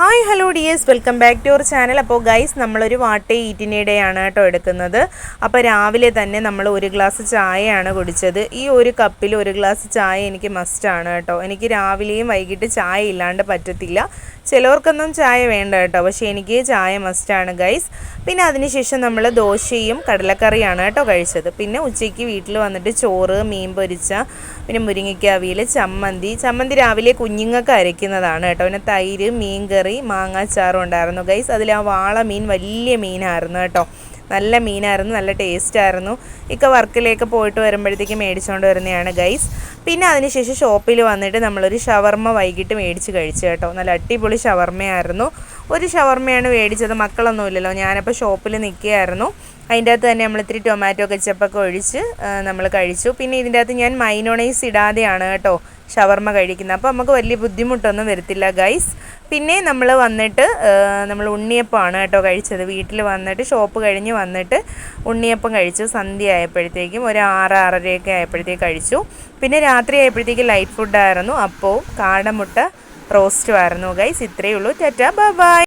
Hi hello dears, welcome back to our channel. അപ്പോൾ guys, നമ്മളൊരു വാട്ടേ ഈറ്റിനിടെയാണ് കേട്ടോ എടുക്കുന്നത്. അപ്പോൾ രാവിലെ തന്നെ നമ്മൾ ഒരു ഗ്ലാസ് ചായയാണ് കുടിച്ചത്. ഈ ഒരു കപ്പിൽ ഒരു ഗ്ലാസ് ചായ എനിക്ക് മസ്റ്റാണ് കേട്ടോ. എനിക്ക് രാവിലെയും വൈകിട്ട് ചായ ഇല്ലാണ്ട് പറ്റത്തില്ല. ചിലവർക്കൊന്നും ചായ വേണ്ട കേട്ടോ, പക്ഷേ എനിക്ക് ചായ മസ്റ്റാണ് ഗൈസ്. പിന്നെ അതിനുശേഷം നമ്മൾ ദോശയും കടലക്കറിയാണ് കേട്ടോ കഴിച്ചത്. പിന്നെ ഉച്ചയ്ക്ക് വീട്ടിൽ വന്നിട്ട് ചോറ്, മീൻ പൊരിച്ച, പിന്നെ മുരിങ്ങയ്ക്ക അവിയൽ, ചമ്മന്തി രാവിലെ കുഞ്ഞുങ്ങൾക്ക് അരയ്ക്കുന്നതാണ് കേട്ടോ. പിന്നെ തൈര്, മീൻകറി, മാങ്ങാച്ചാറും ഉണ്ടായിരുന്നു ഗൈസ്. അതിൽ ആ വാള മീൻ വലിയ മീനായിരുന്നു കേട്ടോ. നല്ല മീനായിരുന്നു, നല്ല ടേസ്റ്റായിരുന്നു. വർക്കിലേക്ക് പോയിട്ട് വരുമ്പോഴത്തേക്ക് മേടിച്ചുകൊണ്ട് വരുന്നതാണ് ഗൈസ്. പിന്നെ അതിനുശേഷം ഷോപ്പിൽ വന്നിട്ട് നമ്മളൊരു ഷവർമ്മ വൈകിട്ട് മേടിച്ച് കഴിച്ചു കേട്ടോ. നല്ല അടിപൊളി ഷവർമ്മയായിരുന്നു. ഒരു ഷവർമ്മയാണ് മേടിച്ചത്, മക്കളൊന്നുമില്ലല്ലോ. ഞാനപ്പോൾ ഷോപ്പിൽ നിൽക്കുകയായിരുന്നു. അതിൻ്റെ അകത്ത് തന്നെ നമ്മൾ ഇത്തിരി ടൊമാറ്റോ കെച്ചപ്പൊക്കെ ഒഴിച്ച് നമ്മൾ കഴിച്ചു. പിന്നെ ഇതിൻ്റെ അകത്ത് ഞാൻ മൈനോണൈസ് ഇടാതെയാണ് കേട്ടോ ഷവർമ്മ കഴിക്കുന്നത്. അപ്പോൾ നമുക്ക് വലിയ ബുദ്ധിമുട്ടൊന്നും വരത്തില്ല ഗൈസ്. പിന്നെ നമ്മൾ വന്നിട്ട് നമ്മൾ ഉണ്ണിയപ്പമാണ് കേട്ടോ കഴിച്ചത്. വീട്ടിൽ വന്നിട്ട് ഷോപ്പ് കഴിഞ്ഞ് വന്നിട്ട് ഉണ്ണിയപ്പം കഴിച്ചു. സന്ധ്യ ആയപ്പോഴത്തേക്കും ഒരു 6-6:30 ആയപ്പോഴത്തേക്ക് കഴിച്ചു. പിന്നെ രാത്രി ആയപ്പോഴത്തേക്ക് ലൈറ്റ് ഫുഡായിരുന്നു. അപ്പവും കാടമുട്ട റോസ്റ്റും ആയിരുന്നു ഗൈസ്. ഇത്രയേ ഉള്ളൂ. Tata, bye bye.